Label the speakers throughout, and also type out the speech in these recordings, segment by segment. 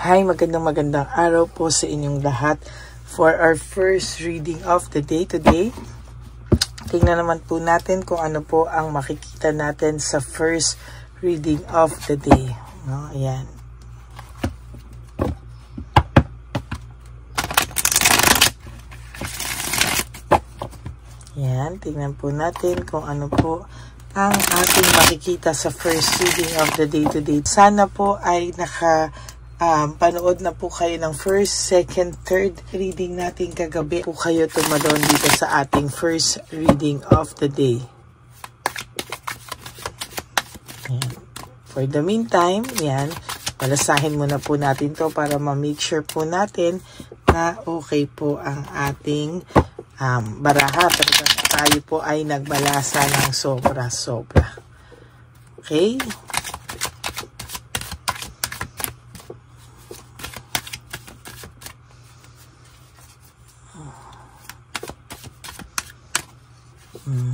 Speaker 1: Hi, magandang araw po sa inyong lahat. For our first reading of the day today, tingnan naman po natin kung ano po ang makikita natin sa first reading of the day. No, ayan. Ayan, tingnan po natin kung ano po ang ating makikita sa first reading of the day today. Sana po ay panood na po kayo ng first, second, third reading natin kagabi po kayo tumalon dito sa ating first reading of the day. Ayan. For the meantime, yan, palasahin muna po natin to para ma-make sure po natin na okay po ang ating baraha. Tayo po ay nagbalasa ng sobra-sobra. Okay?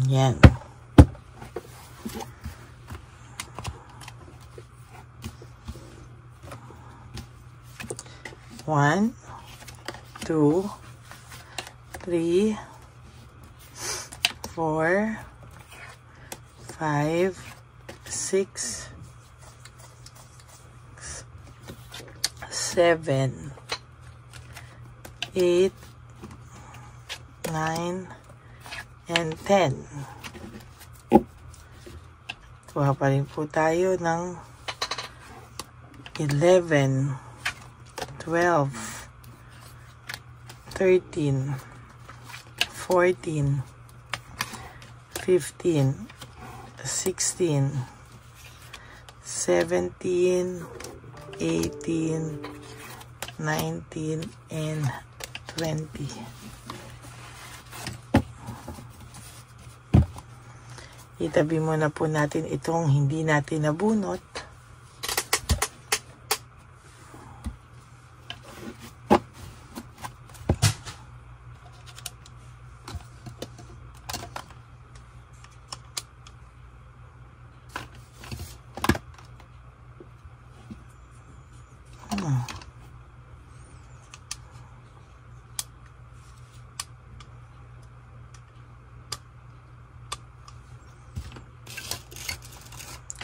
Speaker 1: Yan. One, two, three, 4, 5, 6, 7, 8, 9, and 10. Kuha pa rin po tayo ng 11, 12, 13, 14, 15, 16, 17, 18, 19, and 20. Itabi muna po natin itong hindi natin nabunot.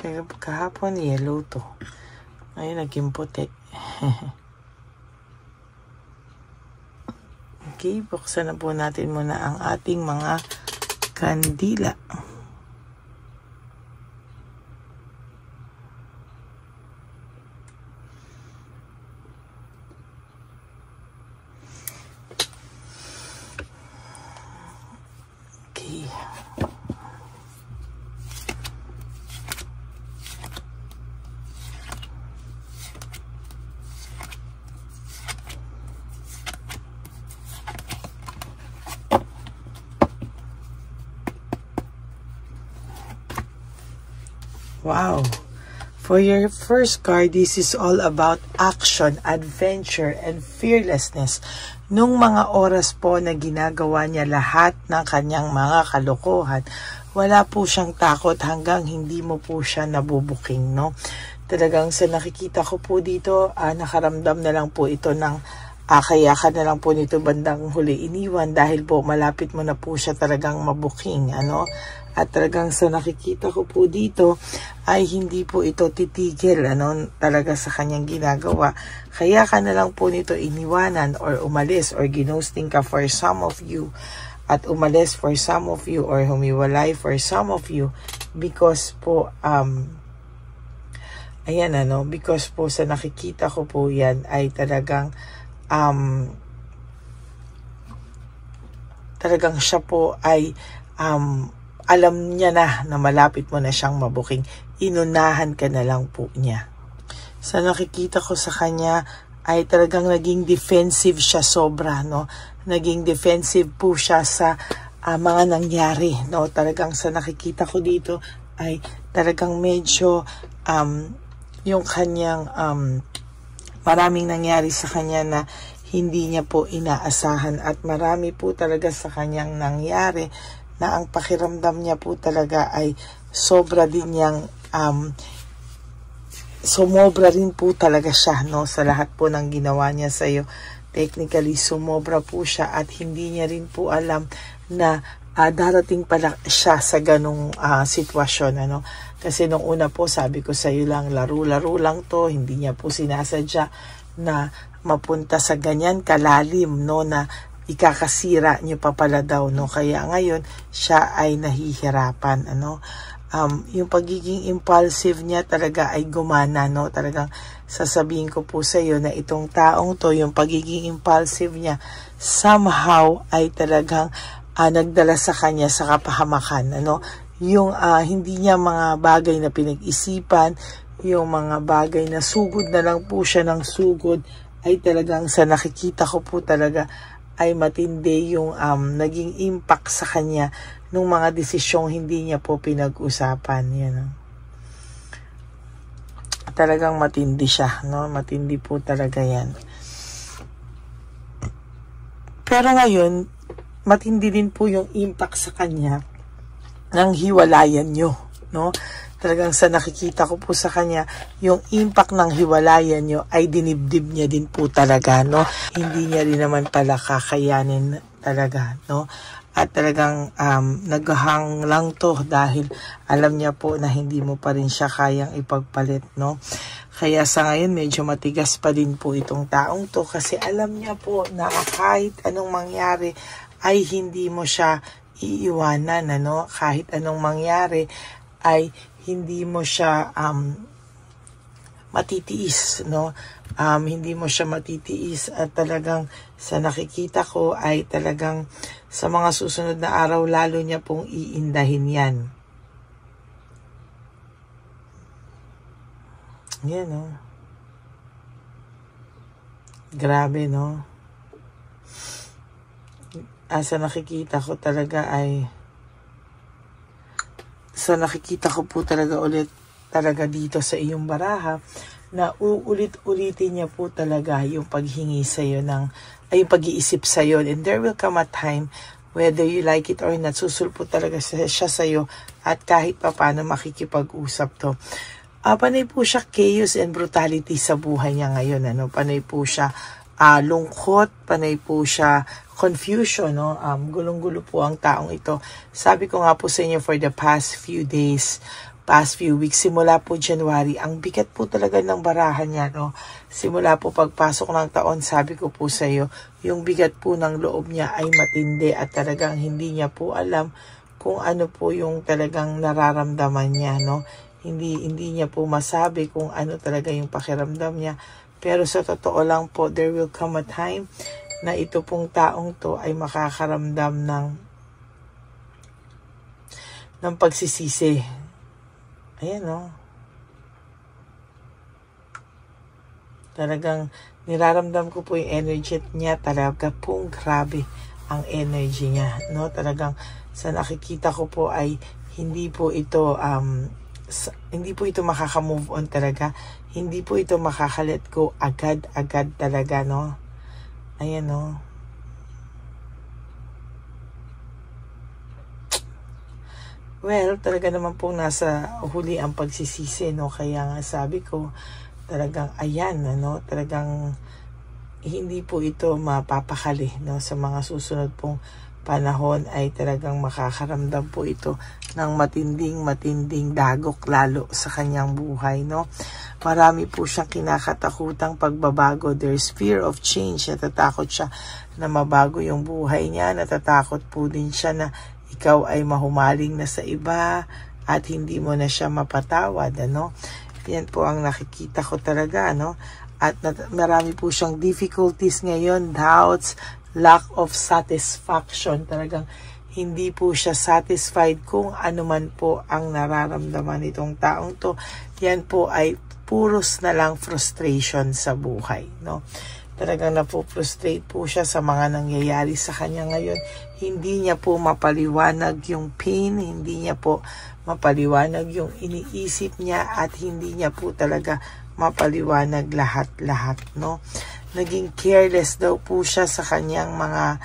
Speaker 1: Kaya kahapon yellow to. Ngayon naging puti. Okay, buksan na po natin muna ang ating mga kandila. Okay. Wow! For your first card, this is all about action, adventure, and fearlessness. Nung mga oras po na ginagawa niya lahat ng kanyang mga kalokohan, wala po siyang takot hanggang hindi mo po siya nabubuking, no? Talagang sa nakikita ko po dito, nakaramdam na lang po ito ng kaya ka na lang po nito bandang huli iniwan dahil po malapit mo na po siya talagang mabuking, ano? At talagang sa nakikita ko po dito ay hindi po ito titigil, ano, talaga sa kanyang ginagawa. Kaya ka na lang po nito iniwanan or umalis or ginosting ka for some of you at umalis for some of you or humiwalay for some of you because po, ayan, ano, because po sa nakikita ko po yan ay talagang talagang siya po ay alam niya na malapit mo na siyang mabuking. Inunahan ka na lang po niya. Sa nakikita ko sa kanya ay talagang naging defensive siya sobra, no? Naging defensive po siya sa mga nangyari, no? Talagang sa nakikita ko dito ay talagang medyo yung kanyang maraming nangyari sa kanya na hindi niya po inaasahan at marami po talaga sa kanyang nangyari na ang pakiramdam niya po talaga ay sobra din niyang sumobra rin po talaga siya, no, sa lahat po ng ginawa niya sa'yo. Technically, sumobra po siya at hindi niya rin po alam na darating pala siya sa ganong sitwasyon, ano. Kasi nung una po, sabi ko sa'yo lang, laro-laro lang to, hindi niya po sinasadya na mapunta sa ganyan kalalim, no, na ikakasira niyo pa pala daw, no. Kaya ngayon, siya ay nahihirapan, ano. Yung pagiging impulsive niya talaga ay gumana, no. Talagang sasabihin ko po sa iyo na itong taong to, yung pagiging impulsive niya, somehow ay talagang nagdala sa kanya sa kapahamakan, ano. Yung hindi niya mga bagay na pinag-isipan, yung mga bagay na sugod na lang po siya ng sugod, ay talagang sa nakikita ko po talaga ay matindi yung naging impact sa kanya nung mga desisyong hindi niya po pinag-usapan. Yan. Talagang matindi siya, no? Matindi po talaga yan. Pero ngayon, matindi din po yung impact sa kanya ng hiwalayan nyo, no? Talagang sa nakikita ko po sa kanya, yung impact ng hiwalayan nyo ay dinibdib niya din po talaga, no? Hindi niya rin naman pala kakayanin talaga, no? At talagang naghahang lang to dahil alam niya po na hindi mo pa rin siya kayang ipagpalit, no? Kaya sa ngayon medyo matigas pa din po itong taong to kasi alam niya po na kahit anong mangyari ay hindi mo siya iiwanan, ano? Kahit anong mangyari ay hindi mo siya matitiis, no? Hindi mo siya matitiis at talagang sa nakikita ko ay talagang sa mga susunod na araw lalo niya pong iindahin yan. Yan, no? Grabe, no? Sa nakikita ko talaga ay po talaga ulit talaga dito sa iyong baraha na uulit-ulitin niya po talaga yung paghingi sa'yo yung pag-iisip sa'yo. And there will come a time, whether you like it or not, susulpo talaga siya sa'yo at kahit pa paano makikipag-usap to. Panay po siya chaos and brutality sa buhay niya ngayon, ano? Panay po siya lungkot, panay po siya confusion, no? Gulong-gulo po ang taong ito. Sabi ko nga po sa inyo for the past few days, past few weeks, simula po January, ang bigat po talaga ng barahan niya, no? Simula po pagpasok ng taon, sabi ko po sa iyo, yung bigat po ng loob niya ay matindi at talagang hindi niya po alam kung ano po yung talagang nararamdaman niya, no? Hindi niya po masabi kung ano talaga yung pakiramdam niya. Pero sa totoo lang po, there will come a time na ito pong taong to ay makakaramdam ng pagsisisi. Ayan, no? Talagang niraramdam ko po yung energy niya. Talaga pong grabe ang energy niya, no? Talagang sa nakikita ko po ay hindi po ito makaka-move on talaga. Hindi po ito makaka-let go agad-agad talaga, no? Ayan, no? Well, talaga naman po nasa huli ang pagsisisi, no? Kaya nga sabi ko, talagang ayan, ano? Talagang hindi po ito mapapakali, no? Sa mga susunod pong panahon ay talagang makakaramdam po ito ng matinding dagok lalo sa kanyang buhay, no? Marami po siyang kinakatakutang pagbabago. There's fear of change. Natatakot siya na mabago yung buhay niya. Natatakot po din siya na ikaw ay mahumaling na sa iba at hindi mo na siya mapatawad, ano? Yan po ang nakikita ko talaga, ano? At marami po siyang difficulties ngayon, doubts, lack of satisfaction. Talagang hindi po siya satisfied kung ano man po ang nararamdaman nitong taong to. Yan po ay puros na lang frustration sa buhay, no? Talagang napo-frustrate po siya sa mga nangyayari sa kanya ngayon. Hindi niya po mapaliwanag yung pain, hindi niya po mapaliwanag yung iniisip niya at hindi niya po talaga mapaliwanag lahat-lahat, no? Naging careless daw po siya sa kanyang mga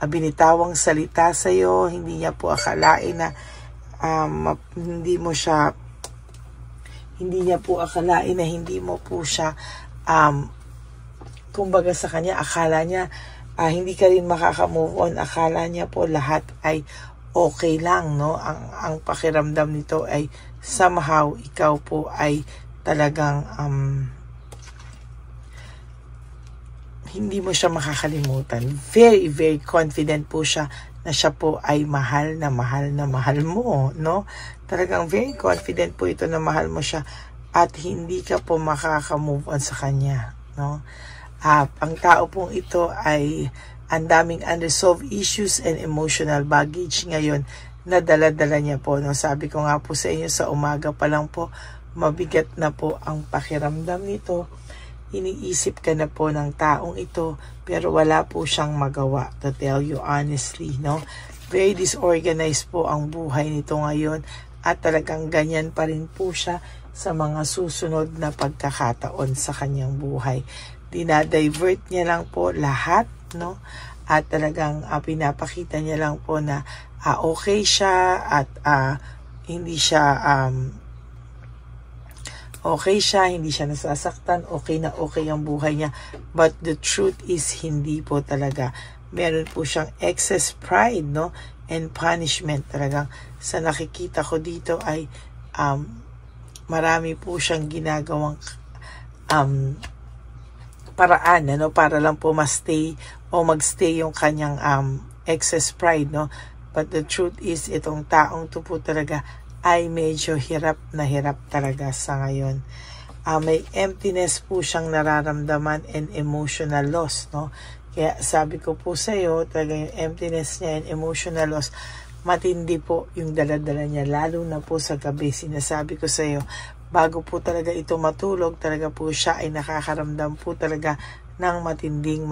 Speaker 1: binitawang salita sa iyo. Hindi niya po akalain na hindi niya po akalain na hindi mo po siya, kumbaga sa kanya, akala niya, hindi ka rin makaka-move on. Akala niya po lahat ay okay lang, no? Ang pakiramdam nito ay somehow ikaw po ay talagang hindi mo siya makakalimutan. Very, very confident po siya na siya po ay mahal na mahal na mahal mo, no? Talagang very confident po ito na mahal mo siya at hindi ka po makaka-move on sa kanya, no? Ang tao pong ito ay ang daming unresolved issues and emotional baggage ngayon na dala-dala niya po, no? Sabi ko nga po sa inyo, sa umaga pa lang po, mabigat na po ang pakiramdam nito. Iniisip ka na po ng taong ito, pero wala po siyang magawa, to tell you honestly, no? Very disorganized po ang buhay nito ngayon at talagang ganyan pa rin po siya sa mga susunod na pagkakataon sa kanyang buhay. Dinadivert niya lang po lahat, no? At talagang pinapakita niya lang po na okay siya at hindi siya okay siya, hindi siya nasasaktan, okay na okay ang buhay niya. But the truth is, hindi po talaga. Meron po siyang excess pride, no? And punishment. Talagang sa nakikita ko dito ay marami po siyang ginagawang paraan, ano, para lang po ma-stay o magstay yung kanyang excess pride, no? But the truth is, itong taong to po talaga ay medyo hirap na hirap talaga sa ngayon. May emptiness po siyang nararamdaman and emotional loss, no? Kaya sabi ko po sa iyo, talaga yung emptiness niya and emotional loss, matindi po yung daladala niya, lalo na po sa gabi. Sinasabi ko sa iyo, bago po talaga ito matulog, talaga po siya ay nakakaramdam po talaga ng matinding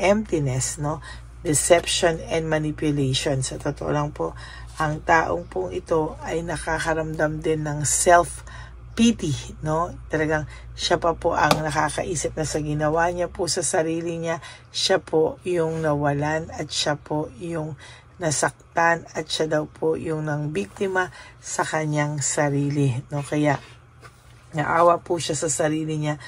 Speaker 1: emptiness, no? Deception and manipulation. Sa totoo lang po, ang taong pong ito ay nakakaramdam din ng self-pity, no? Talagang siya pa po ang nakakaisip na sa ginawa niya po sa sarili niya, siya po yung nawalan at siya po yung nasaktan at siya daw po yung nang biktima sa kanyang sarili, no? Kaya naawa po siya sa sarili niya,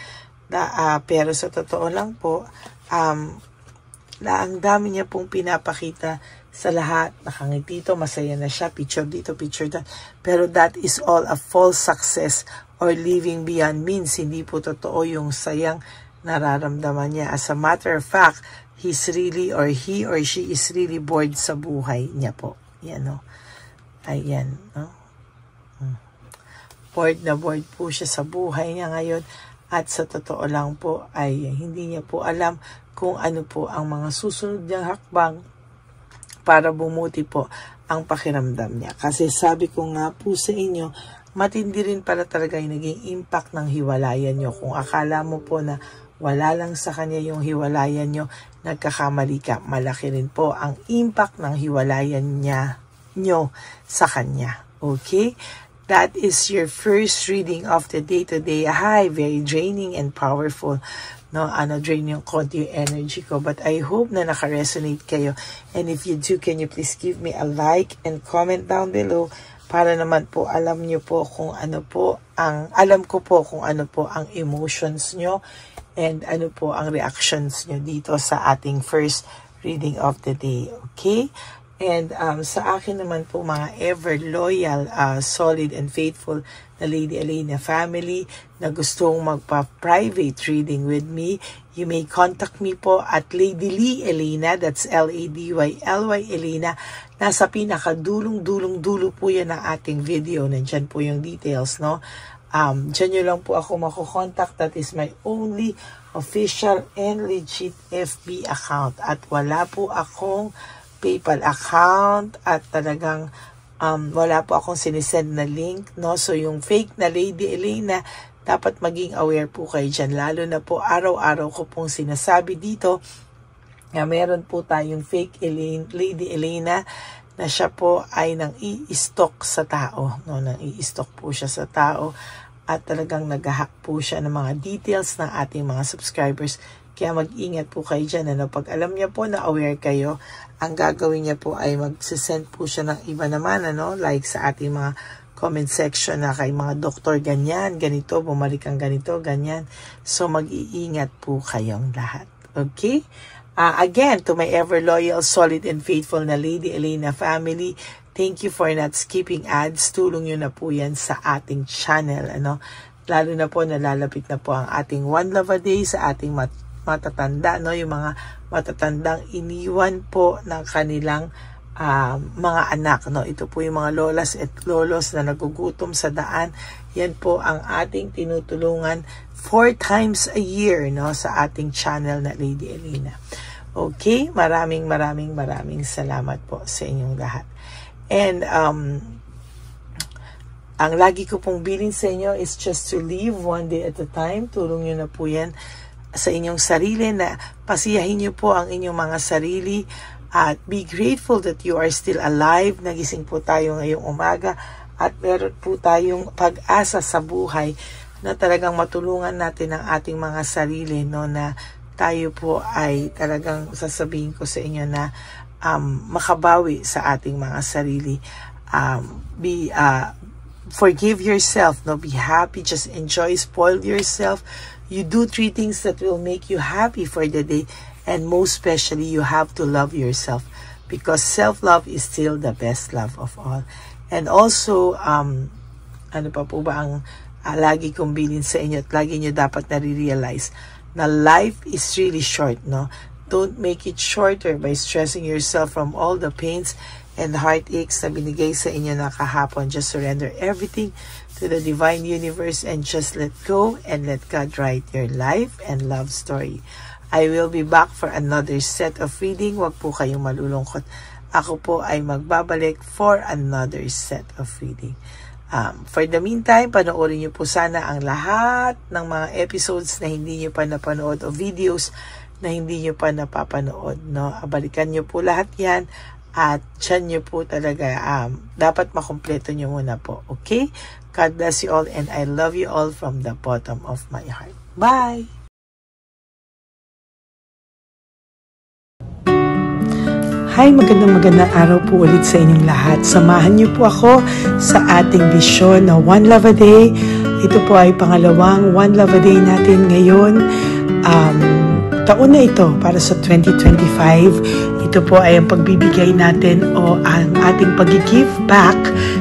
Speaker 1: pero sa totoo lang po, ang dami niya pong pinapakita sa lahat. Nakangiti dito, masaya na siya, picture dito, picture that. Pero that is all a false success or living beyond means. Hindi po totoo yung sayang nararamdaman niya. As a matter of fact, he's really, or he or she is really bored sa buhay niya po. Yan, no? Ayan, no? Bored na bored po siya sa buhay niya ngayon. At sa totoo lang po ay hindi niya po alam kung ano po ang mga susunod niyang hakbang para bumuti po ang pakiramdam niya. Kasi sabi ko nga po sa inyo, matindi rin para talaga yung naging impact ng hiwalayan niyo. Kung akala mo po na wala lang sa kanya yung hiwalayan niyo, nagkakamali ka. Malaki rin po ang impact ng hiwalayan niyo sa kanya. Okay? That is your first reading of the day today. Hi, very draining and powerful. No, drain yung konti yung energy ko. But I hope na naka-resonate kayo. And if you do, can you please give me a like and comment down below para naman po alam nyo po kung ano po alam ko po kung ano po ang emotions nyo and ano po ang reactions nyo dito sa ating first reading of the day. Okay? And sa akin naman po mga ever loyal, solid and faithful na Lady Elena family na gustong magpa-private reading with me, you may contact me po at Lady Lee Elena, that's L-A-D-Y-L-Y Elena. Nasa pinakadulong-dulo po yan ng ating video. Nandyan po yung details, no? Dyan nyo lang po ako makukontak. That is my only official and legit FB account. At wala po akong PayPal account at talagang wala po akong sinisend na link, no? So yung fake na Lady Elena, dapat maging aware po kayo dyan. Lalo na po araw-araw ko pong sinasabi dito na meron po tayong fake Lady Elena na siya po ay nang i-stalk sa tao, no? Nang i-stalk po siya sa tao at talagang nag-hack po siya ng mga details ng ating mga subscribers. Kaya mag-ingat po kayo dyan. Ano? Pag alam niya po na aware kayo, ang gagawin niya po ay mag-send po siya ng iba naman, ano? Like sa ating mga comment section na kay mga doktor ganyan, ganito, bumalik ang ganito, ganyan. So mag-iingat po kayong lahat. Okay? Again, to my ever loyal, solid, and faithful na Lady Elena family, thank you for not skipping ads. Tulong nyo na po yan sa ating channel. Lalo na po, nalalapit na po ang ating One Love a Day sa ating matatanda. Yung mga matatandang iniwan po ng kanilang mga anak. Ito po yung mga lolas at lolos na nagugutom sa daan. Yan po ang ating tinutulungan 4 times a year sa ating channel na Lady Elena. Okay? Maraming salamat po sa inyong lahat. And ang lagi ko pong bilin sa inyo is just to live one day at a time. Tulong nyo na po yan sa inyong sarili, na pasiyahin nyo po ang inyong mga sarili. At be grateful that you are still alive. Nagising po tayo ngayong umaga at meron po tayong pag-asa sa buhay na talagang matulungan natin ang ating mga sarili, na tayo po ay talagang sasabihin ko sa inyo na makabawi sa ating mga sarili. Forgive yourself, be happy, just enjoy, spoil yourself. You do 3 things that will make you happy for the day. And most especially, you have to love yourself, because self-love is still the best love of all. And also, ano pa po ba ang lagi kong bilin sa inyo at lagi nyo dapat nare-realize na life is really short, Don't make it shorter by stressing yourself from all the pains and heartaches na binigay sa inyo na kahapon. Just surrender everything to the divine universe and just let go and let God write your life and love story. I will be back for another set of reading. Huwag po kayong malulungkot. Ako po ay magbabalik for another set of reading. For the meantime, panoorin niyo po sana ang lahat ng mga episodes na hindi niyo pa napanood o videos na hindi niyo pa napapanood. Balikan niyo po lahat yan at dyan niyo po talaga dapat makumpleto niyo muna po. Okay? God bless you all and I love you all from the bottom of my heart. Bye! Hi, magandang araw po ulit sa inyong lahat. Samahan niyo po ako sa ating vision na One Love a Day. Ito po ay pangalawang One Love a Day natin ngayon. Taon na ito para sa 2025. Ito po ay ang pagbibigay natin o ang ating pag-give back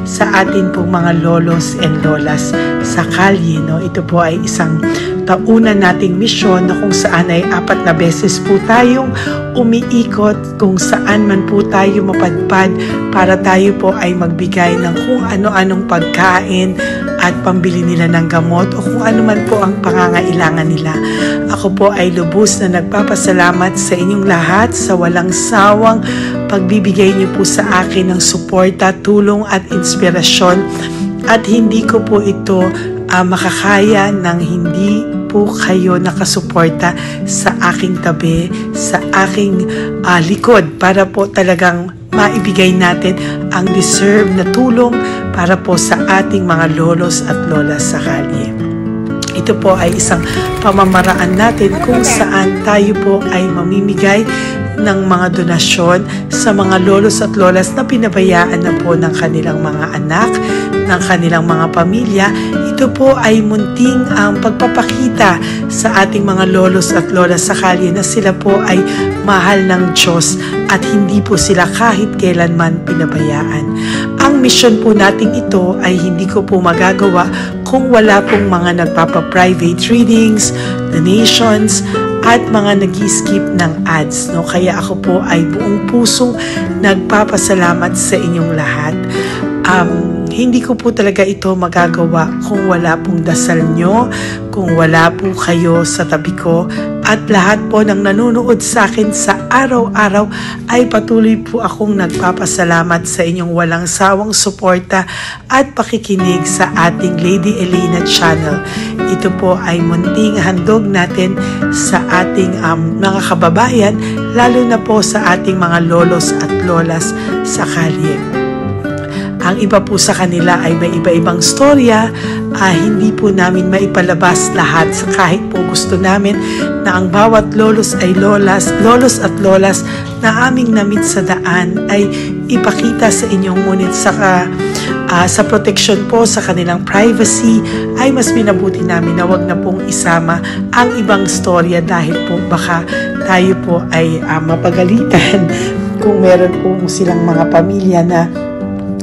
Speaker 1: sa atin pong mga lolos and lolas sa kalye. Ito po ay isang taunan nating misyon na kung saan ay 4 na beses po tayong umiikot kung saan man po tayo mapadpad para tayo po ay magbigay ng kung ano-anong pagkain at pambili nila ng gamot o kung ano man po ang pangangailangan nila. Ako po ay lubos na nagpapasalamat sa inyong lahat sa walang sawang pagbibigay niyo po sa akin ng suporta, tulong at inspirasyon, at hindi ko po ito makakaya ng hindi po kayo nakasuporta sa aking tabi, sa aking likod para po talagang maibigay natin ang deserve na tulong para po sa ating mga lolos at lolas sa kalye. Ito po ay isang pamamaraan natin kung saan tayo po ay mamimigay ng mga donasyon sa mga lolos at lolas na pinabayaan na po ng kanilang mga anak, ng kanilang mga pamilya. Ito po ay munting ang pagpapakita sa ating mga lolos at lolas sa kalye na sila po ay mahal ng Diyos at hindi po sila kahit kailanman pinabayaan. Ang mission po nating ito ay hindi ko po magagawa kung wala pong mga nagpapa-private readings, donations, at mga nag-skip ng ads. Kaya ako po ay buong pusong nagpapasalamat sa inyong lahat. Hindi ko po talaga ito magagawa kung wala pong dasal nyo, kung wala po kayo sa tabi ko, at lahat po ng nanonood sa akin sa araw-araw ay patuloy po akong nagpapasalamat sa inyong walang sawang suporta at pakikinig sa ating Lady Elena channel. Ito po ay munting handog natin sa ating mga kababayan, lalo na po sa ating mga lolos at lolas sa kalye. Ang iba po sa kanila ay may iba-ibang storya, hindi po namin maipalabas lahat kahit po gusto namin na ang bawat lolos at lolas na aming namit sa daan ay ipakita sa inyo, ngunit sa protection po sa kanilang privacy, ay mas minabuti namin na wag na pong isama ang ibang storya dahil po baka tayo po ay mapagalitan kung meron po silang mga pamilya na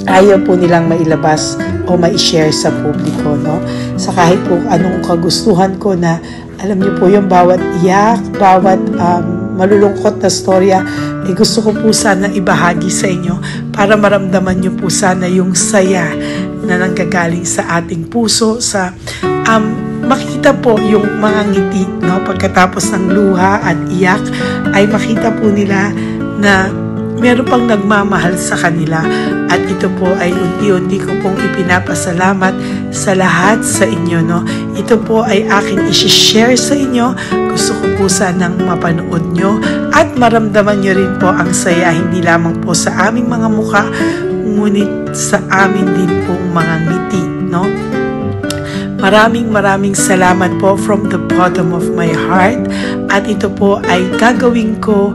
Speaker 1: ayaw po nilang mailabas o ma-share sa publiko, no? Sa kahit po anong kagustuhan ko na, alam niyo po yung bawat iyak, bawat malulungkot na storya, gusto ko po sana ibahagi sa inyo para maramdaman niyo po sana yung saya na nanggagaling sa ating puso, sa makita po yung mga ngiti, no? Pagkatapos ng luha at iyak ay makita po nila na meron pang nagmamahal sa kanila, at ito po ay unti-unti ko pong ipinapasalamat sa lahat sa inyo, no? Ito po ay aking i-share sa inyo. Gusto ko po sanang mapanood nyo at maramdaman nyo rin po ang saya, hindi lamang po sa aming mga muka, ngunit sa amin din pong mga ngiti, no? Maraming salamat po from the bottom of my heart, at ito po ay gagawin ko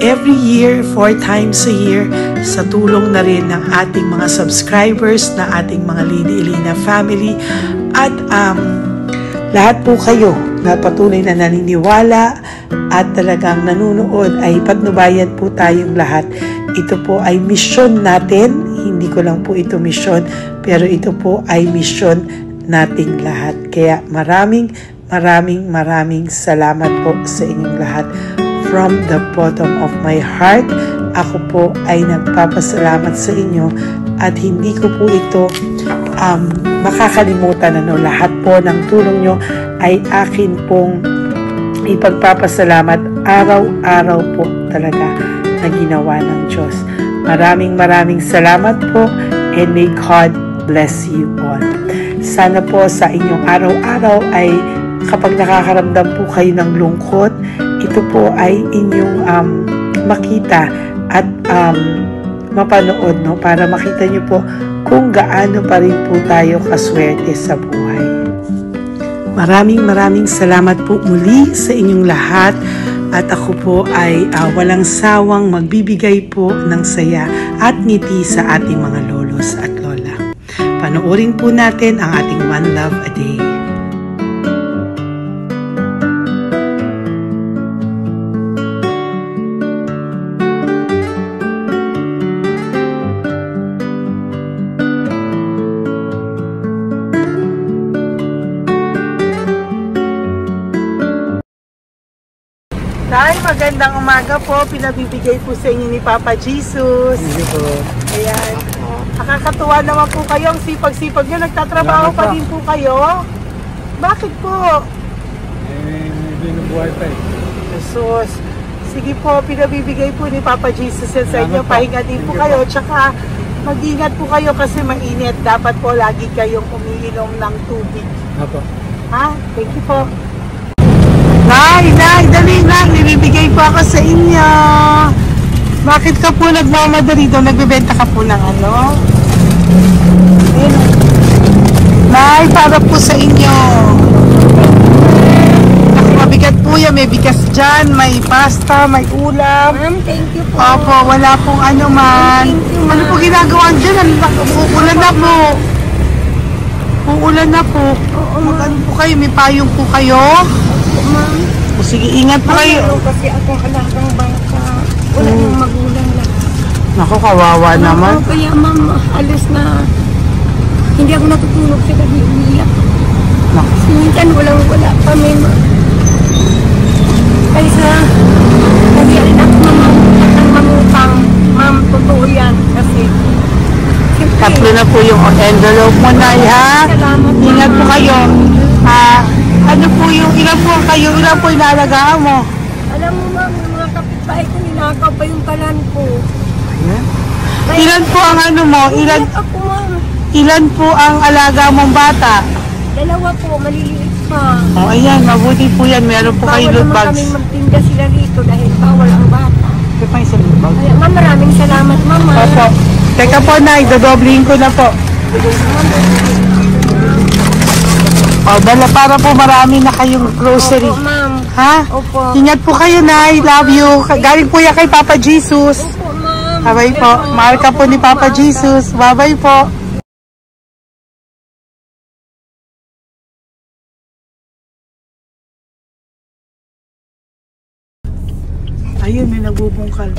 Speaker 1: every year, 4 times a year, sa tulong na rin ng ating mga subscribers, na ating mga Lady Elena family, at lahat po kayo na patuloy na naniniwala at talagang nanunood, ay patnubayan po tayong lahat. Ito po ay mission natin, hindi ko lang po ito mission, pero ito po ay mission nating lahat. Kaya maraming salamat po sa inyong lahat. From the bottom of my heart, ako po ay nagpapasalamat sa inyo, at hindi ko po ito makakalimutan. Lahat po ng tulong nyo ay akin pong ipagpapasalamat araw-araw po talaga na ginawa ng Diyos. Maraming salamat po, and may God bless you all. Sana po sa inyong araw-araw ay kapag nakakaramdam po kayo ng lungkot, ito po ay inyong makita at mapanood, no? Para makita nyo po kung gaano pa rin po tayo kaswerte sa buhay. Maraming salamat po muli sa inyong lahat, at ako po ay walang sawang magbibigay po ng saya at ngiti sa ating mga lolos at lola. Panoorin po natin ang ating One Love a Day. Tay, magandang umaga po. Pinabibigay po sa inyo ni Papa Jesus.
Speaker 2: Hindi po.
Speaker 1: Ayan. Nakakatuwa naman po kayo. Ang sipag-sipag nyo. Nagtatrabaho pa din po kayo. Bakit po?
Speaker 2: Binubuhay pa eh.
Speaker 1: Jesus. Sige po, pinabibigay po ni Papa Jesus sa inyo. Pahinga din po kayo. Tsaka mag-ingat po kayo kasi mainit. Dapat po lagi kayong umiinom ng tubig.
Speaker 2: Apo.
Speaker 1: Ha? Thank you po. Nay, dali na. Nilibigay po ako sa inyo. Bakit ka po nagmamadali doon? Nagbebenta ka po ng ano? Ayun. Nay, para po sa inyo. Naku, mabigat po yan. May bigas dyan, may pasta, may ulam.
Speaker 3: Ma'am, thank you po.
Speaker 1: Opo, wala pong ano man. Ano po ginagawa dyan? Uulan na po. Uulan na po. Mag-ano po kayo? May payong po kayo?
Speaker 3: Ma'am.
Speaker 1: O sige, ingat po kayo.
Speaker 3: Kasi akong alagang bangka. Wala nang magulang lahat.
Speaker 1: Naku, kawawa naman.
Speaker 3: Kaya ma'am, alas na hindi ako natutulog sa gabi, umiyak.
Speaker 1: Naku.
Speaker 3: Minsan wala kami, ma'am. Kaysa nagyarin ako ng mamutang. Ma'am, totoo yan. Kasi siyempre,
Speaker 1: Tatlo na po yung envelope mo, Nay, ha?
Speaker 3: salamat,
Speaker 1: Ingat po
Speaker 3: ma'am.
Speaker 1: kayo. Ano po yung, ilan po kayo, ilan po inalagaan mo?
Speaker 3: Alam mo ma'am, yung mga kapitbahay ko, ninakaw pa yung kalan ko.
Speaker 1: Ilan po ang ano mo?
Speaker 3: Umiyak ako, ma'am.
Speaker 1: Ilan po ang alaga mong bata?
Speaker 3: Dalawa po, maliliit pa.
Speaker 1: O, ayan, mabuti po yan. Meron po kayo loot
Speaker 3: Bawal naman
Speaker 1: bags.
Speaker 3: kami magtinda sila rito dahil bawal ang bata.
Speaker 1: Ito pa yung sa loot bag.
Speaker 3: Kaya ma'am, maraming salamat, mama.
Speaker 1: Opo. Teka po, Nay, dodoblihin ko na po. O, dala para po marami na kayong grocery.
Speaker 3: Opo, ma'am.
Speaker 1: Ha?
Speaker 3: Opo.
Speaker 1: Ingat po kayo, Nay. Love you. Galing po yan kay Papa Jesus.
Speaker 3: Opo, ma'am. ma'am.
Speaker 1: Bye-bye po. Mahal ka po ni Papa Jesus. Bye-bye po. Ayun, may nagbubungkal.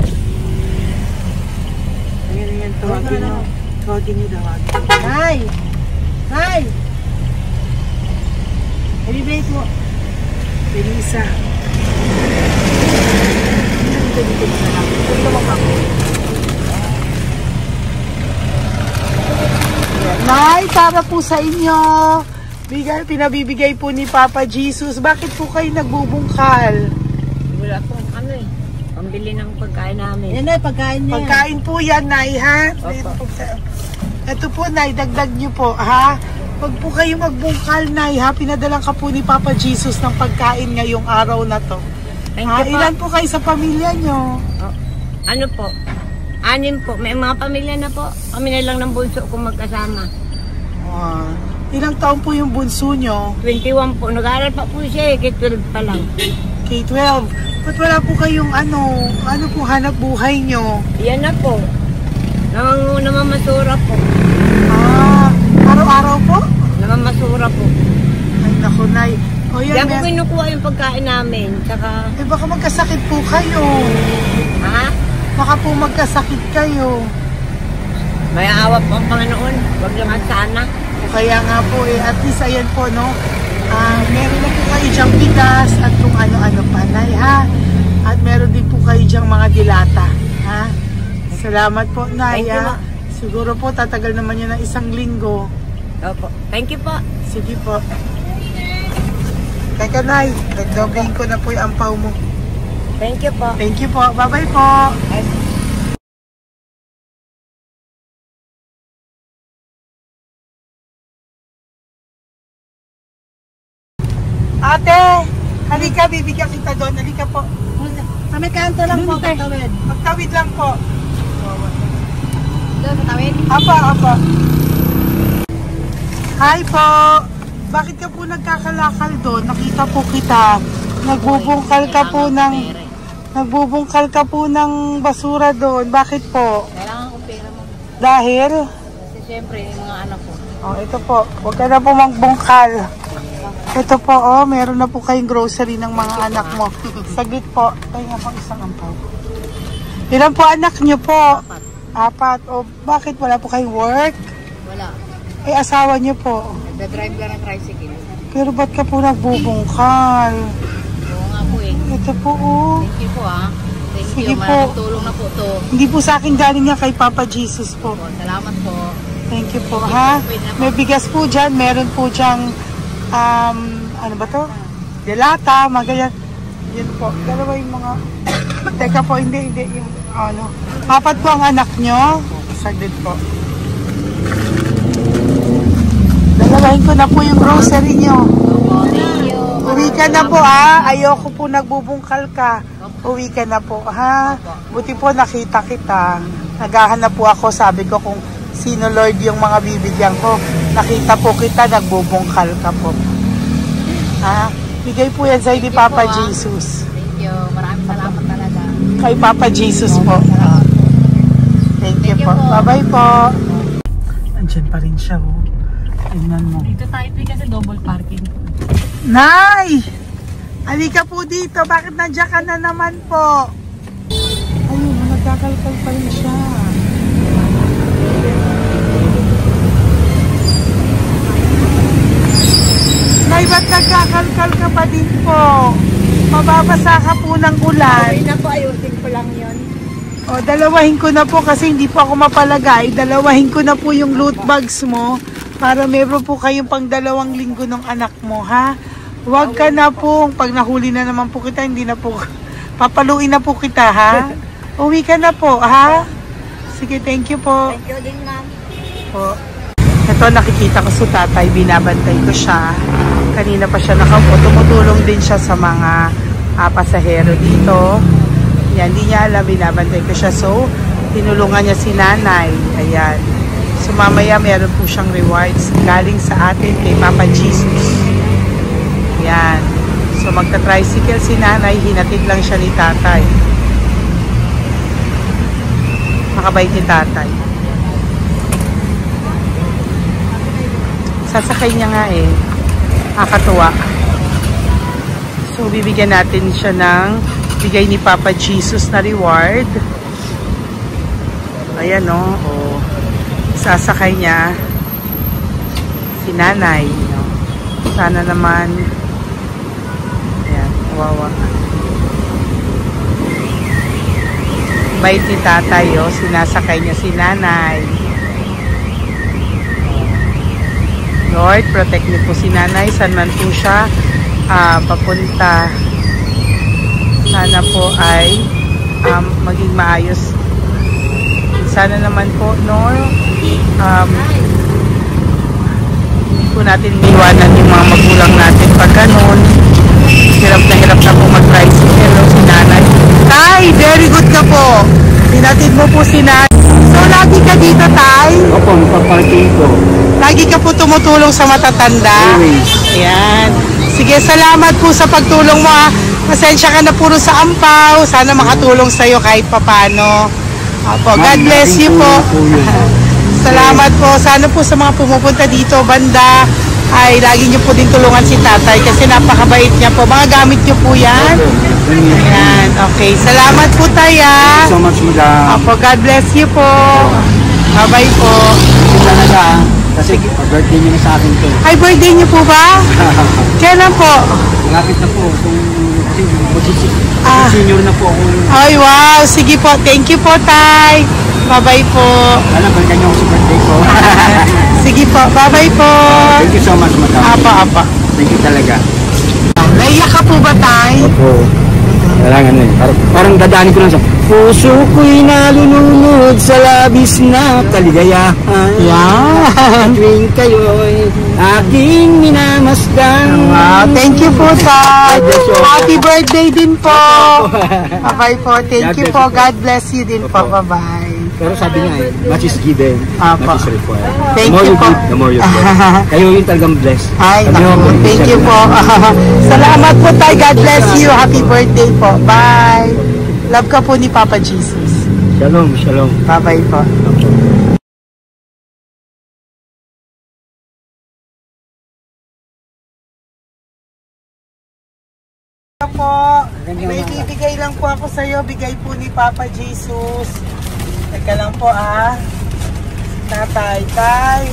Speaker 1: Ayan, tawagin nyo. Tawagin nyo daw.
Speaker 3: Hi! Hi! Ibibigay mo.
Speaker 1: Elisa.
Speaker 3: Dito na lang. Dito mo ako.
Speaker 1: Nay, para po sa inyo. Pinabibigay po ni Papa Jesus. Bakit po kayo nagbubungkal?
Speaker 3: Wala po ano eh. Pambili ng pagkain namin. Yan ay pagkain niya.
Speaker 1: Pagkain po yan, Nay, ha? Ito po, Nay, dagdag nyo po, ha? Pag po kayo magbungkal, Nay, ha? Pinadalang ka po ni Papa Jesus ng pagkain ngayong araw na to.
Speaker 3: Thank you po.
Speaker 1: Ilan po kayo sa pamilya nyo?
Speaker 3: Oh, ano po? 6 po. May mga pamilya na po. Kami na lang ng bunso kung magkasama.
Speaker 1: Ilang taon po yung bunso nyo?
Speaker 3: 21 po. Nag-aaral pa po siya eh. K-12 pa lang.
Speaker 1: K-12. Ba't wala po kayong ano po hanap buhay nyo?
Speaker 3: Yan na po. Namamasura po.
Speaker 1: Araw-araw po?
Speaker 3: Namamasura po.
Speaker 1: Ay, naku, Nay. O yan,
Speaker 3: Diyan ko kinukuha yung pagkain namin. Tsaka...
Speaker 1: baka magkasakit po kayo.
Speaker 3: Ha?
Speaker 1: Baka po magkasakit kayo.
Speaker 3: May awa po ang Panginoon. Huwag naman sana.
Speaker 1: O kaya nga po at least ayan po, no? Meron na po kayo dyang bigas at kung ano-ano pa, Nay, ha? At meron din po kayo dyang mga dilata, ha? Salamat po, Nay, ha? Siguro po tatagal naman yun ng 1 linggo.
Speaker 3: Opo. Thank you po.
Speaker 1: Sige po. Teka, Nay, nagdobling ko na po yung ampaw mo.
Speaker 3: Thank you po.
Speaker 1: Thank you po. Bye-bye po. Ate, halika, bibigyan kita doon. Halika po.
Speaker 3: Sa may kanto lang po, patawid.
Speaker 1: Magtawid lang po.
Speaker 3: Doon, patawid?
Speaker 1: Apa. Hi po. Bakit ka po nagkakalakal doon? Nakita po kita. Nagbubungkal ka po ng basura doon. Bakit po?
Speaker 3: Kailangan ko pera mo.
Speaker 1: Dahil?
Speaker 3: Kasi syempre, yung mga anak ko.
Speaker 1: Oh, ito po. Huwag ka na po magbungkal. Ito po, meron na po kayong grocery ng mga anak mo. Saglit po. Tayo nga pang isang ampaw. Ilan po anak nyo po? 4. O, bakit wala po kayong work?
Speaker 3: Wala.
Speaker 1: Asawa nyo po.
Speaker 3: Nagda-drive lang ng tricycle.
Speaker 1: Pero ba't ka po nagbubungkal?
Speaker 3: Oo nga po eh.
Speaker 1: Ito po,
Speaker 3: Thank you po Thank
Speaker 1: Sige
Speaker 3: you.
Speaker 1: po.
Speaker 3: Maraming tulong na po to.
Speaker 1: Hindi po sa akin galing niya kay Papa Jesus po.
Speaker 3: Salamat po.
Speaker 1: Thank you po, ha? May bigas po dyan. Meron po dyang, ano ba to? Delata, magayan. Yan po. Dalawa yung mga... Teka po, hindi. Yung, 4 po ang anak nyo. Saglit po. Dalawahin ko na po yung grocery nyo. Uwi ka na po, ha? Ayoko po nagbubungkal ka. Uwi ka na po, ha? Buti po nakita kita. Naghahanap po ako, sabi ko kung sino Lord yung mga bibigyan ko. Nakita po kita, nagbubungkal ka po. Ha? Bigay po yan sa'yo ni Papa Jesus.
Speaker 3: Thank you. Maraming salamat talaga.
Speaker 1: Kay Papa Jesus po. Thank you po. Bye-bye po. Andyan pa rin siya, oh. Tingnan mo.
Speaker 3: Dito tayo kasi double parking.
Speaker 1: Nay! Halika po dito. Bakit nandiyan ka na naman po? Ayun, nagkakalkal pa rin siya. Nay, ba't nagkakalkal ka pa din po? Mababasa ka po ng ulan.
Speaker 3: Okay na po, ayusin ko lang yun.
Speaker 1: O, dalawahin ko na po kasi hindi po ako mapalagay. Dalawahin ko na po yung loot bags mo para meron po kayong pang 2 linggo ng anak mo, ha? Huwag ka na po. Pag nahuli na naman po kita, hindi na po. Papaluin na po kita, ha? Uwi ka na po, ha? Sige, thank you po.
Speaker 3: Thank you din, ma'am.
Speaker 1: Po. Ito, nakikita ko sa tatay. Binabantay ko siya. Kanina pa siya nakaupo. Tumutulong din siya sa mga pasahero dito. Yan, hindi niya alam. Binabantay ko siya. So, tinulungan niya si nanay. Ayan. So, mamaya meron po siyang rewards galing sa atin kay Papa Jesus. Yan. So, magta-tricycle si nanay. Hinatid lang siya ni tatay. Napakabait ni tatay. Sasakay niya nga eh. Nakakatuwa. So, bibigyan natin siya ng bigay ni Papa Jesus na reward. Ayan o. Oh. Sasakay niya si nanay. No? Sana naman. Ayan. Wawa. Bait ni tatay o. Sinasakay niya si nanay. Lord, protect niyo po si nanay. Saan man po siya papunta. Sana po ay maging maayos. Sana naman po, hindi po natin iwanan yung mga magulang natin pag ganun. Hirap na po mag-tricycle si nanay. Tay, very good ka po. Pinatid mo po si nanay. So, lagi ka dito, Tay?
Speaker 2: Opo, magpaparking ko.
Speaker 1: Lagi ka po tumutulong sa matatanda?
Speaker 2: Always.
Speaker 1: Ayan. Sige, salamat po sa pagtulong mo. Pasensya ka na puro sa ampaw. Sana makatulong sa'yo kahit papano. Opo, God bless you po. Salamat po. Sana po sa mga pumupunta dito, banda, ay lagi niyo po din tulungan si tatay kasi napakabait niya po. Mga gamit niyo po yan. Ayan, okay. Salamat po tayo.
Speaker 2: Thank you so much, madam.
Speaker 1: Opo, God bless you po. Bye-bye po.
Speaker 2: Talaga, kasi birthday niyo na sa akin to.
Speaker 1: Ay, birthday niyo po ba? Kailan po?
Speaker 2: Malapit na po. Senior na po ako.
Speaker 1: Ay, wow. Sige po. Thank you po, Tay. Bye-bye po.
Speaker 2: Alam, balikan niyo ako sa birthday ko.
Speaker 1: Sige po. Bye-bye po.
Speaker 2: Thank you so much, madam.
Speaker 1: Apa.
Speaker 2: Thank you talaga.
Speaker 1: Naiyak ka po ba, Tay?
Speaker 2: Opo. Kailangan na eh. Parang dadaanin ko lang sa puso ko'y nalulunod sa labis na kaligayahan.
Speaker 1: Yan.
Speaker 2: Tuwing kayo'y aking minamasdan.
Speaker 1: Wow, thank you po, Tay. Happy birthday din po. Bye-bye po. Thank you po. God bless you din po. Bye-bye.
Speaker 2: Pero sabi nga eh, much is given,
Speaker 1: Apo.
Speaker 2: much is required.
Speaker 1: Thank
Speaker 2: The more
Speaker 1: you
Speaker 2: you
Speaker 1: po.
Speaker 2: give, the more you get. Kayo yung talagang blessed.
Speaker 1: Ay,
Speaker 2: Kami
Speaker 1: naku.
Speaker 2: yung
Speaker 1: Thank you po. Salamat po, Tay. God bless you. Happy birthday po. Bye. Love ka po ni Papa Jesus.
Speaker 2: Shalom, shalom.
Speaker 1: Bye-bye po. Po, may bibigay lang po ako sa iyo, bigay po ni Papa Jesus. Teka lang po Tatay, Tay.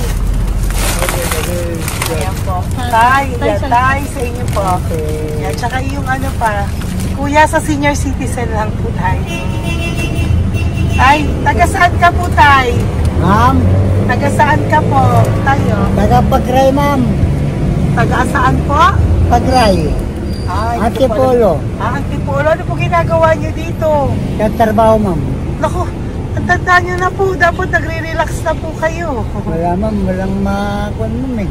Speaker 1: Ayan po. Tay, yan, Tay, sa inyo po. Yan, tsaka yung ano pa, Kuya sa senior citizen lang po, Tay. Tay, taga saan ka po, Tay?
Speaker 4: Ma'am,
Speaker 1: Taga saan ka po, tayo?
Speaker 4: taga Pagray, ma'am.
Speaker 1: Taga saan po?
Speaker 4: Pagray.
Speaker 1: Ay,
Speaker 4: Antipolo.
Speaker 1: Antipolo, ano po ginagawa niyo dito?
Speaker 4: Nagtrabaho, ma'am.
Speaker 1: Naku, ang tanda nyo na po. Dapat nagre-relax na po kayo.
Speaker 4: Wala, ma'am. Walang makuan, ma'am eh.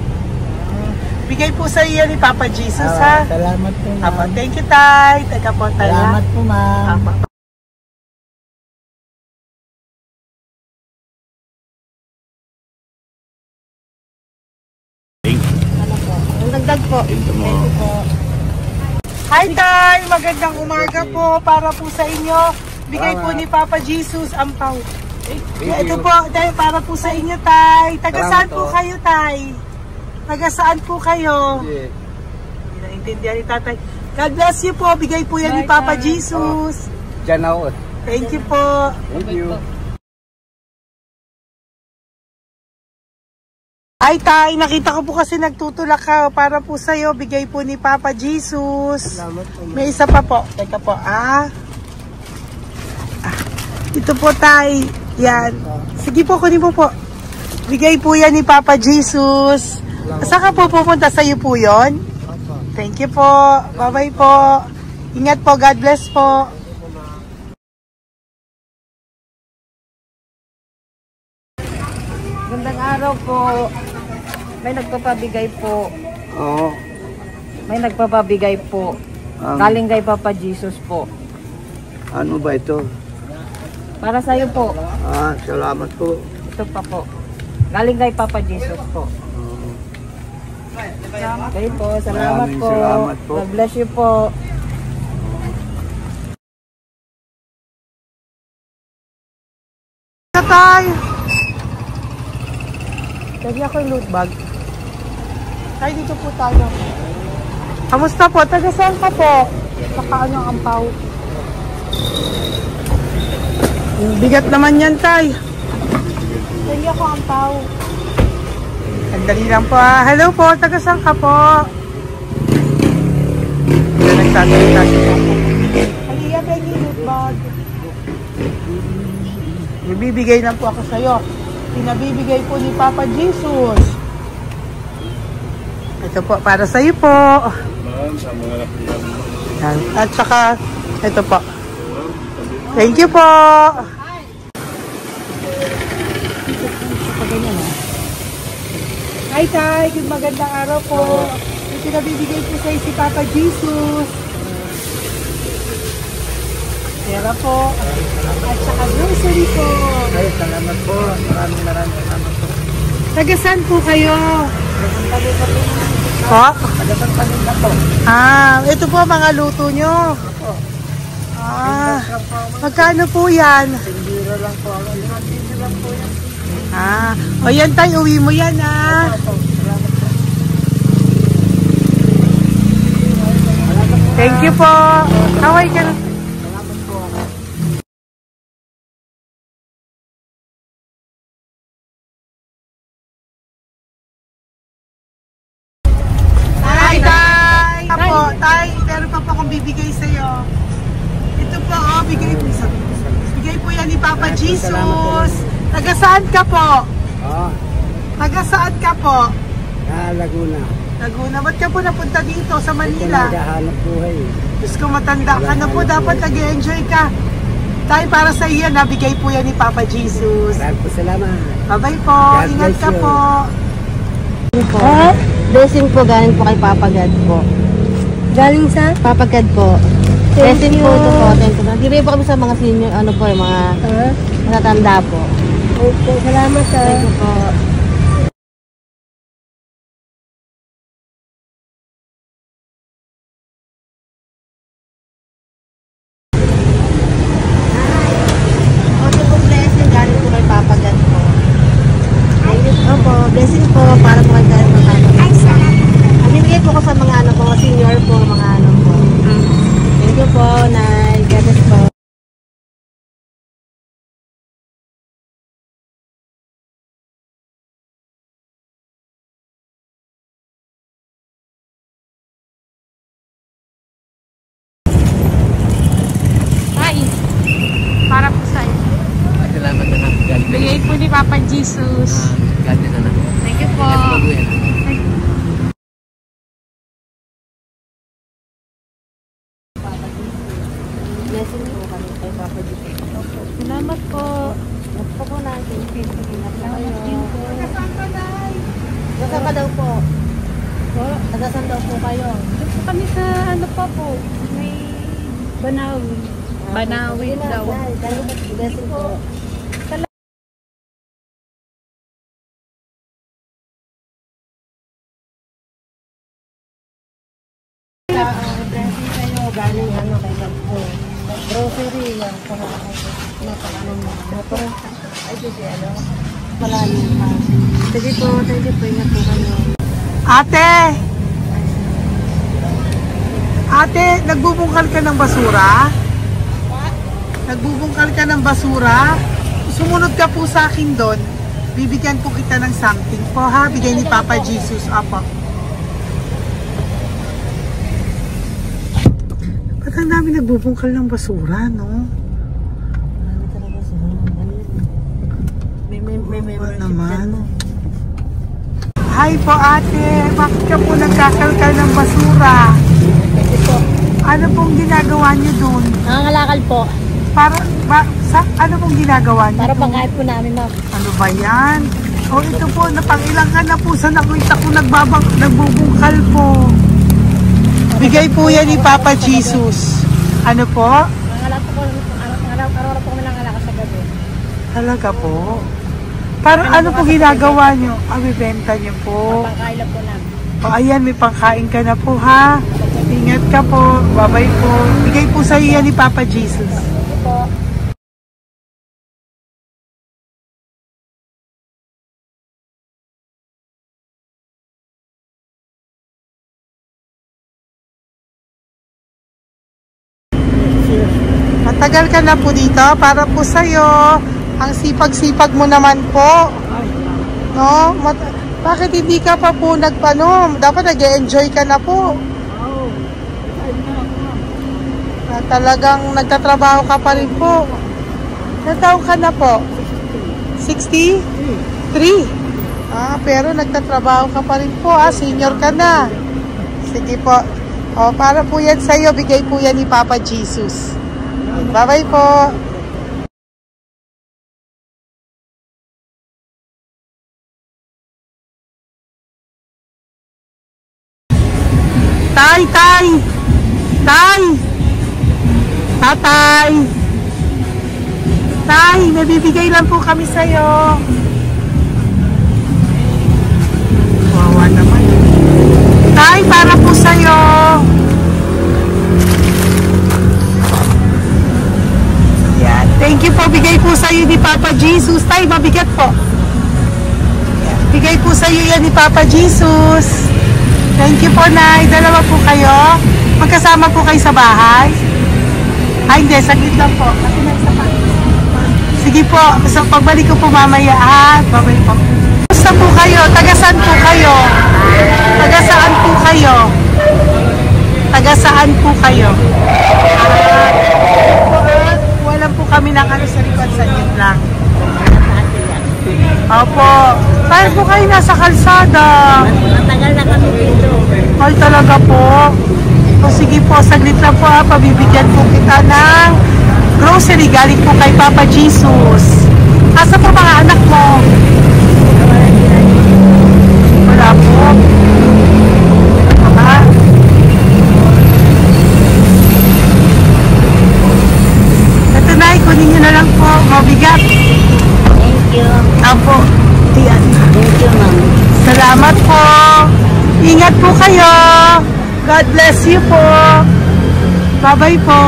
Speaker 1: Bigay po sa iyo ni Papa Jesus, ha?
Speaker 4: Salamat po,
Speaker 1: Apo,
Speaker 4: ma'am.
Speaker 1: thank you, Tay. Teka po, Tay.
Speaker 4: Salamat po, ma'am.
Speaker 1: Apo.
Speaker 3: Ang dagdag po. Thank you po.
Speaker 1: Hi, Tay! Magandang umaga po para po sa inyo. Bigay po ni Papa Jesus ang pau. Ito po, Tay, para po sa inyo, Tay. Taga saan po kayo, Tay? Taga saan po kayo? Hindi naintindihan ni Tatay. God bless you po. Bigay po yan ni Papa Jesus.
Speaker 2: Diyan ako.
Speaker 1: Thank you po.
Speaker 2: Thank you.
Speaker 1: Ay, Tay, nakita ko po kasi nagtutulak ka para po sa'yo. Bigay po ni Papa Jesus. May isa pa po. Teka po, ito po, Tay. Yan. Sige po, kunin po po. Bigay po yan ni Papa Jesus. Saan ka po pupunta? Sa'yo po yun? Thank you po. Bye-bye po. Ingat po. God bless po.
Speaker 3: Gandang araw po. May nagpapabigay po.
Speaker 2: Oo.
Speaker 3: May nagpapabigay po. Galing kay Papa Jesus po.
Speaker 2: Ano ba ito?
Speaker 3: Para sa iyo po.
Speaker 2: Salamat po.
Speaker 3: Ito pa po. Galing kay Papa Jesus po. Okay po. Salamat
Speaker 2: Maraming
Speaker 3: po.
Speaker 2: salamat po.
Speaker 3: God bless you po.
Speaker 1: Tay! Lagi ako yung loot bag. Tay, dito po tayo. Kamusta po? Taga saan ka po? Saka ano ang ampaw? Bigat naman yan, Tay. Lagi ako ang ampaw. Sandali lang po. Hello po, taga saan ka po? Nagsasalita siya. Halika, Benny, loot bag. Ibibigay lang po ako sa'yo. Pinabibigay po ni Papa Jesus. Ito po, para sa'yo po. At saka, ito po. Thank you po. Hi, Tay. Good magandang araw po. Pinabibigay po sa'yo si Papa Jesus. Pera po. At saka grocery po.
Speaker 4: Ay, salamat po. Maraming salamat po.
Speaker 1: Taga saan po kayo? Po?
Speaker 4: Pagkakatanin na po.
Speaker 1: Ito po mga luto nyo. Magkano po yan?
Speaker 4: Biro lang po. Biro lang po yan.
Speaker 1: O yan tayo, uwi mo yan Thank you po. Kaway ka na. Tay, meron pa po akong bibigay sa'yo. Ito po, bigay po yan ni Papa Jesus. Taga saan ka po? Taga saan ka po?
Speaker 4: Laguna.
Speaker 1: Laguna. Ba't ka po napunta dito sa Manila?
Speaker 4: Naghahanap buhay.
Speaker 1: Diyos ko, matanda ka na po. Dapat nag-enjoy ka. Tay, para sa iyo, nabigay po yan ni Papa Jesus.
Speaker 4: Maraming po salamat.
Speaker 1: Bye-bye po. Ingat ka po.
Speaker 5: Blessing po galing po kay Papa God po. Galing sa? Papa God po. Blessing po ito po. Thank you. Nagibigay po kami sa mga senior, ano po, yung mga matatanda po.
Speaker 3: Okay, salamat sa.
Speaker 5: Thank you po. Ito po blessing galing po kay Papa God po. Opo, blessing po para po kay galing po Papa God. Bibigay po ko sa mga ano po, mga senior po, mga ano po. Thank you po, Nay. God bless po.
Speaker 1: Ay, para po sa'yo.
Speaker 2: Salamat na lang.
Speaker 1: Bigay po ni Papa Jesus.
Speaker 2: God bless na.
Speaker 1: Thank you po.
Speaker 5: Blessing po kami kay Papa Jesus.
Speaker 1: Salamat po.
Speaker 5: Gusto po natin. Salamat din po. Nasaan ka daw po? Nasaan daw po kayo?
Speaker 3: Dito kami sa ano pa po, may Banawi. Banawi daw.
Speaker 5: Blessing po. Blessing kayo, galing ano kay God po. Grocery yan, para napakano mo. Ay, sige, ano? Malalim pa. Sige po, thank you po, ingat po kayo.
Speaker 1: Ate! Ate, nagbubungkal ka ng basura? Nagbubungkal ka ng basura? Sumunod ka po sa akin doon. Bibigyan po kita ng something po ha. Bigay ni Papa Jesus. Apo. Ba't ang dami nagbubungkal ng basura, no?
Speaker 5: Marami talaga sila. May
Speaker 1: Ano naman? Hi po ate. Bakit ka po nagkakalkal ng basura? Ano pong ginagawa niyo doon?
Speaker 3: Nangangalakal po.
Speaker 1: Ano pong ginagawa niyo?
Speaker 3: Para pangkain po namin, ma'am.
Speaker 1: Ano ba yan? O ito po, napangilang ka na po sa nakita ko nagbubungkal po. Bigay po yan ni Papa Jesus. Ano po?
Speaker 3: Nangangalakal po araw-araw po kami nangangalakal sa gabi.
Speaker 1: Talaga po? Para ano po ginagawa niyo? Bibenta niyo po.
Speaker 3: Pangkain lang po namin.
Speaker 1: O ayan, may pangkain ka na po ha. Ingat ka po. Bye-bye po. Bigay po sa iyo yan ni Papa Jesus.
Speaker 3: Ito po.
Speaker 1: Matagal ka na po dito. Para po sa'yo. Ang sipag-sipag mo naman po. No? Bakit hindi ka pa po nagpanom? Dapat nag-enjoy ka na po. Talagang nagtatrabaho ka pa rin po. Ilang taon ka na po? 63? Pero nagtatrabaho ka pa rin po. Senior ka na. Sige po. Para po yan sa'yo. Bigay po yan ni Papa Jesus. Bye-bye po. Tay! Tatay! Tay, may bibigay lang po kami sa'yo. Wawa naman. Tay, para po sa'yo. Yan. Thank you po. Bigay po sa'yo ni Papa Jesus. Tay, mabigat po. Yan. Bigay po sa'yo yan ni Papa Jesus. Thank you po, Nay. Dalawa po kayo. Magkasama po kayo sa bahay. Hindi. Saglit lang po. Kasi may isa pa. Sige po. So, pagbalik ko po mamaya. Babay po. Basta po kayo? Taga-saan po kayo? Taga-saan po kayo? Taga-saan po kayo? Wala po kami ng sa likod. Saglit lang. Opo. Tayo po kayo nasa kalsada.
Speaker 3: Matagal na kami dito.
Speaker 1: Ay, talaga po. O sige po, saglit lang po pabibigyan po kita ng grocery galing po kay Papa Jesus. Asa po mga anak mo? Wala po. Ito na, kunin nyo na lang po. Mabigat.
Speaker 3: Thank you.
Speaker 1: Apo. Yan.
Speaker 3: Thank you, ma'am.
Speaker 1: Salamat po. Ingat po kayo. God bless you po. Bye-bye po.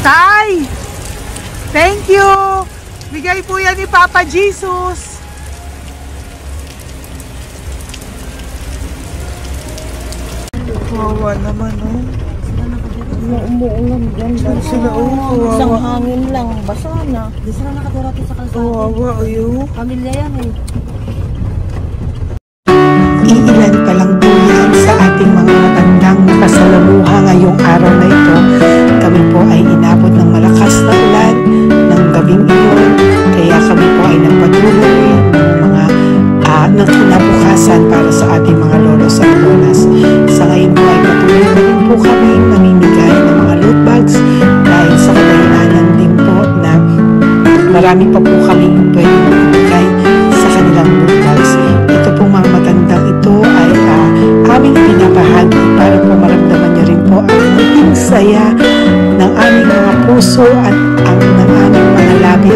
Speaker 1: Tay! Thank you! Bigay po yan ni Papa Jesus. Wawa naman, oh.
Speaker 3: Umuulan dyan.
Speaker 1: Sila, oh.
Speaker 3: Isang hangin lang. Basa na. Di sila nakatira sa kalsada.
Speaker 1: Wawa, oh.
Speaker 3: Pamilya yan eh.
Speaker 1: Iilan pa lang po yan sa ating mga matandang nakasalamuha ngayong araw na ito. Kami po ay inabot ng malakas na ulan ng gabing iyon. Kaya kami po ay nagpatuloy ng kinabukasan para sa ating mga lolos at lolas. Sa ngayon po ay patuloy na rin po kami mamimigay ng mga loot bags dahil sa kadahilanan din po na marami pa po kami pwedeng mamimigay sa kanilang loot bags. Ito po mga matandang ito ay aming pinapahagi para po maramdaman niyo rin po ang muling saya ng aming mga puso at ang ng aming mga labi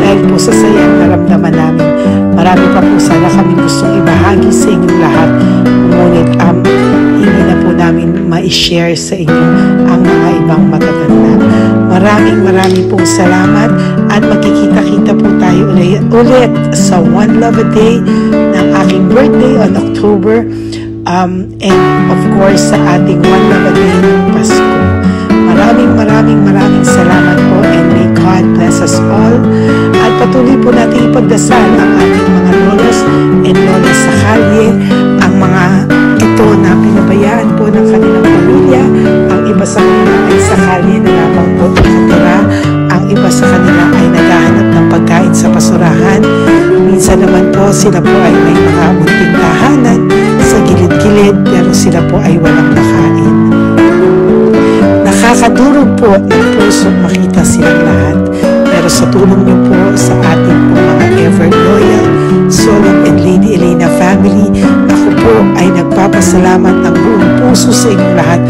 Speaker 1: dahil po sa sayang naramdaman namin. Marami pa po sana kami gustong ibahagi sa inyong lahat, ngunit hindi na po namin ma-share sa inyo ang mga ibang matatanda. Maraming pong salamat at magkikita-kita po tayo ulit sa One Love a Day ng aking birthday on October and of course sa ating One Love a Day ng Pasko. Maraming salamat po and may God bless us all. At patuloy po natin ipagdasal ang ating mga lolos and lolas sa kalye, ang mga ito na pinabayaan po ng kanilang pamilya. Ang iba sa kanila ay sa kalye na lamang po nakatira. Ang iba sa kanila ay naghahanap ng pagkain sa basurahan. Minsan naman po sila po ay may mga munting tahanan sa gilid-gilid pero sila po ay walang makain. Nakakadurog po ng puso makita silang lahat. Pero sa tulong niyo po sa ating po mga ever loyal Solom and Lady Elena family, ako po ay nagpapasalamat ng buong puso sa inyong lahat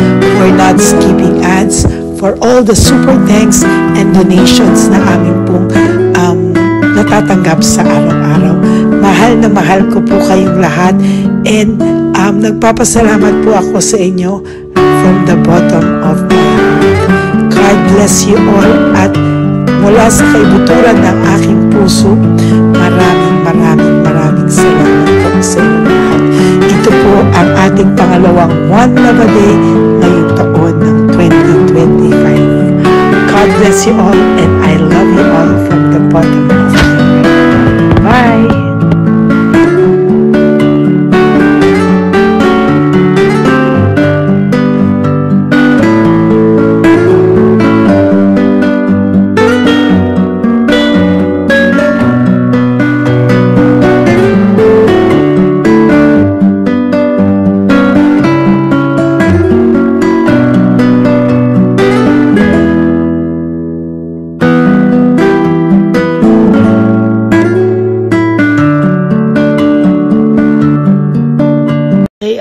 Speaker 1: for not skipping ads, for all the super thanks and donations na amin pong natatanggap sa araw-araw. Mahal na mahal ko po kayong lahat, and nagpapasalamat po ako sa inyo from the bottom of my heart. God bless you all, at mula sa kaibuturan ng aking puso, maraming salamat po sa inyo lahat. Ito po ang ating pangalawang One Love a Day ngayong taon ng 2025. God bless you all, and I love you all from the bottom of my heart. Bye!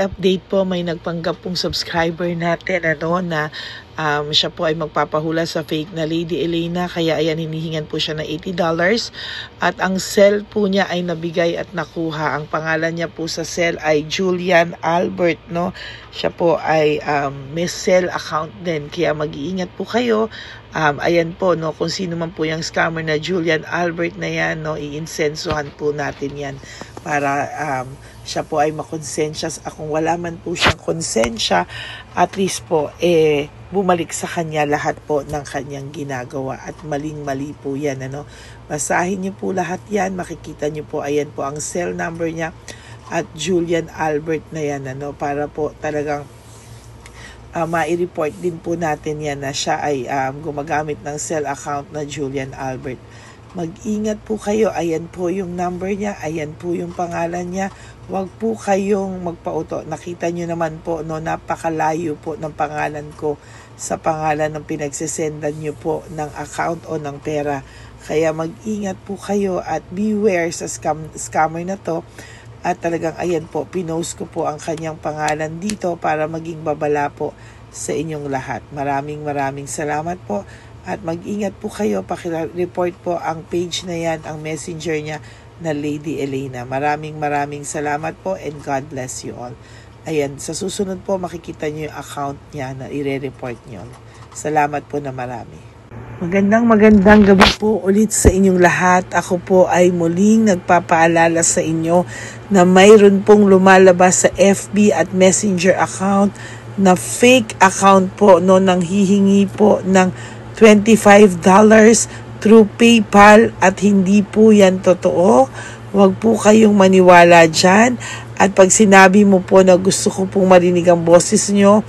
Speaker 1: Update po, may nagpanggap pong subscriber natin na siya po ay magpapahula sa fake na Lady Elena, kaya ayan, hinihingan po siya ng $80, at ang cell po niya ay nabigay at nakuha. Ang pangalan niya po sa cell ay Julian Albert, no? Siya po ay may cell account din, kaya mag-iingat po kayo. Ayan po, no, kung sino man po yung scammer na Julian Albert na yan, no, iinsensuhan po natin yan para siya po ay makonsensya. Kung wala man po siyang konsensya, at least po bumalik sa kanya lahat po ng kanyang ginagawa, at maling-mali po yan, ano. Basahin niyo po lahat yan, makikita niyo po, ayan po ang cell number niya at Julian Albert na yan, ano, para po talagang ma-report din po natin yan na siya ay gumagamit ng cell account na Julian Albert. Mag-ingat po kayo, ayan po yung number niya, ayan po yung pangalan niya. Huwag po kayong magpauto. Nakita nyo naman po, no, napakalayo po ng pangalan ko sa pangalan ng pinagsisendan nyo po ng account o ng pera. Kaya mag-ingat po kayo at beware sa scammer na to. At talagang ayan po, pinost ko po ang kanyang pangalan dito para maging babala po sa inyong lahat. Maraming salamat po. At mag-ingat po kayo, pakireport po ang page na yan, ang messenger niya na Lady Elena. Maraming salamat po, and God bless you all. Ayan, sa susunod po makikita niyo yung account niya na i-report niyo. Salamat po na marami. Magandang gabi po ulit sa inyong lahat. Ako po ay muling nagpapaalala sa inyo na mayroon pong lumalabas sa FB at Messenger account na fake account po, no, nang hihingi po ng $25 through PayPal, at hindi po yan totoo. Huwag po kayong maniwala dyan. At pag sinabi mo po na gusto ko pong marinig ang boses nyo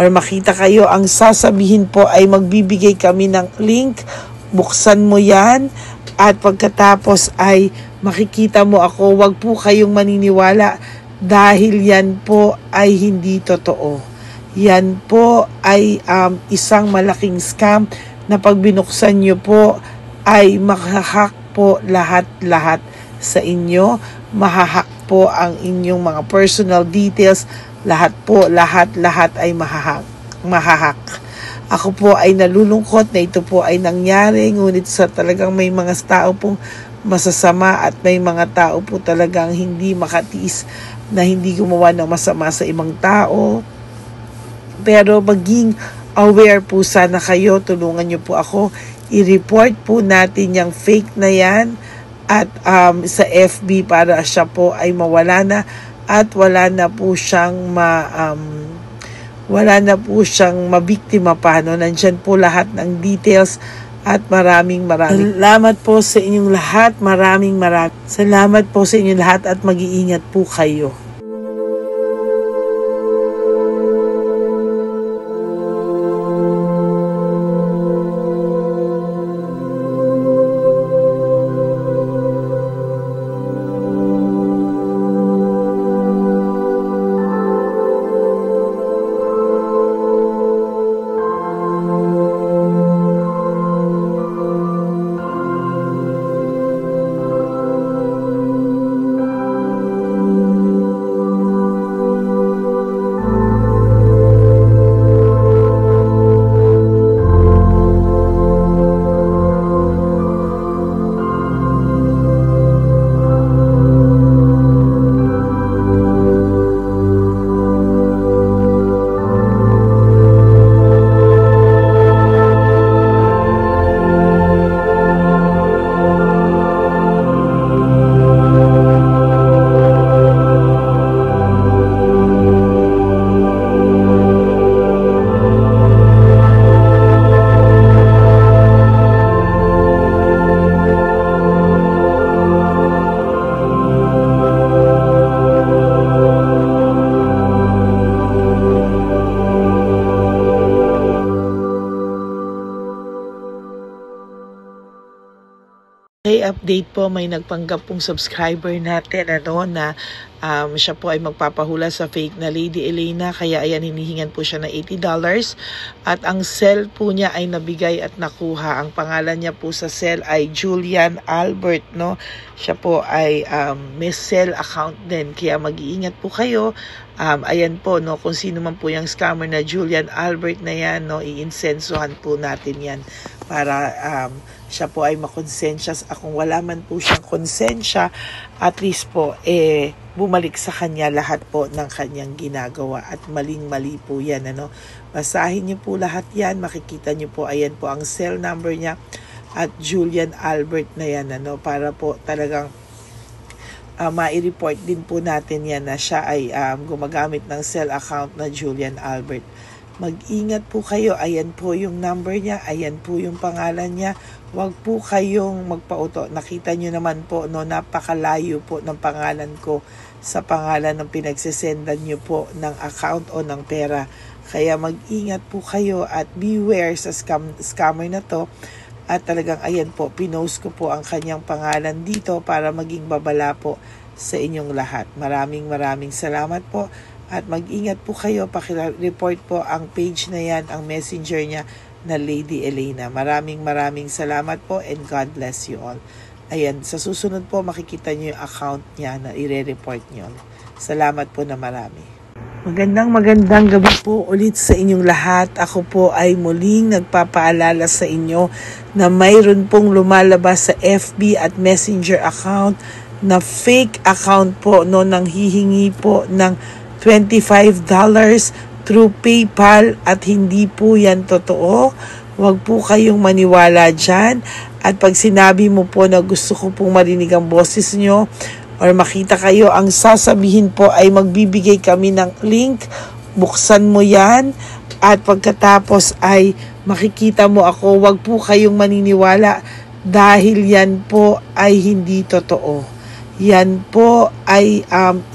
Speaker 1: or makita kayo, ang sasabihin po ay magbibigay kami ng link, buksan mo yan, at pagkatapos ay makikita mo ako. Huwag po kayong maniniwala dahil yan po ay hindi totoo. Yan po ay isang malaking scam na pag binuksan nyo po ay mahahack po lahat sa inyo. Mahahack po ang inyong mga personal details. Lahat ay mahahack. Ako po ay nalulungkot na ito po ay nangyari, ngunit sa talagang may mga tao pong masasama at may mga tao po talagang hindi makatiis na hindi gumawa ng masama sa ibang tao. Pero maging aware po sana kayo, tulungan nyo po ako, i-report po natin yung fake na yan at sa FB para siya po ay mawala na at wala na po siyang mabiktima pa, no? Nandyan po lahat ng details at maraming salamat po sa inyong lahat. Maraming salamat po sa inyong lahat at mag-iingat po kayo. birthday update po, may nagpanggap pong subscriber natin na siya po ay magpapahula sa fake na Lady Elena, kaya ayan, hinihingan po siya ng $80 at ang cell po niya ay nabigay at nakuha. Ang pangalan niya po sa cell ay Julian Albert, no? Siya po ay may cell account din, kaya mag-iingat po kayo. Ayan po, no, kung sino man po yung scammer na Julian Albert na yan, no, iinsensuhan po natin yan para siya po ay makonsensya. Kung wala man po siyang konsensya, at least po bumalik sa kanya lahat po ng kanyang ginagawa, at maling-mali po yan, ano. Basahin niyo po lahat yan, makikita niyo po, ayan po ang cell number niya at Julian Albert na yan, ano, para po talagang mai-report din po natin yan na siya ay gumagamit ng cell account na Julian Albert. Mag-ingat po kayo. Ayan po yung number niya. Ayan po yung pangalan niya. Huwag po kayong magpauto. Nakita nyo naman po, no, napakalayo po ng pangalan ko sa pangalan ng pinagsesendan nyo po ng account o ng pera. Kaya mag-ingat po kayo at beware sa scammer na to. At talagang ayan po, pinost ko po ang kanyang pangalan dito para maging babala po sa inyong lahat. Maraming salamat po. At mag-ingat po kayo, paki-report po ang page na yan, ang messenger niya na Lady Elena. Maraming salamat po and God bless you all. Ayan, sa susunod po makikita niyo yung account niya na i-report niyo. Salamat po na marami. Magandang gabi po ulit sa inyong lahat. Ako po ay muling nagpapaalala sa inyo na mayroon pong lumalabas sa FB at Messenger account na fake account po, no, nang hihingi po ng $25 through PayPal at hindi po yan totoo. Huwag po kayong maniwala dyan. At pag sinabi mo po na gusto ko pong marinig ang boses nyo or makita kayo, ang sasabihin po ay magbibigay kami ng link. Buksan mo yan at pagkatapos ay makikita mo ako. Huwag po kayong maniniwala dahil yan po ay hindi totoo. Yan po ay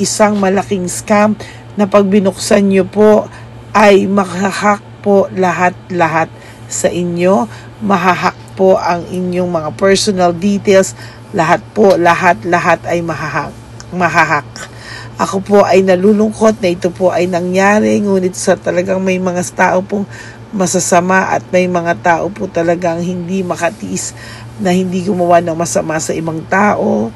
Speaker 1: isang malaking scam na pag binuksan nyo po ay mahahack po lahat sa inyo. Mahahack po ang inyong mga personal details. Lahat ay mahahack. Ako po ay nalulungkot na ito po ay nangyari, ngunit sa talagang may mga tao pong masasama at may mga tao po talagang hindi makatiis na hindi gumawa ng masama sa ibang tao.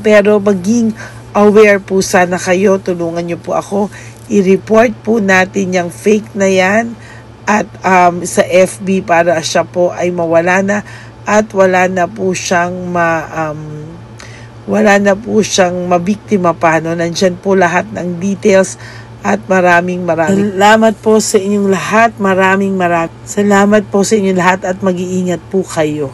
Speaker 1: Pero maging aware po sana kayo, tulungan nyo po ako, i-report po natin yung fake na yan at sa FB para siya po ay mawala na at wala na po siyang mabiktima pa, no? Nandyan po lahat ng details at maraming salamat po sa inyong lahat. Maraming salamat po sa inyong lahat at mag-iingat po kayo.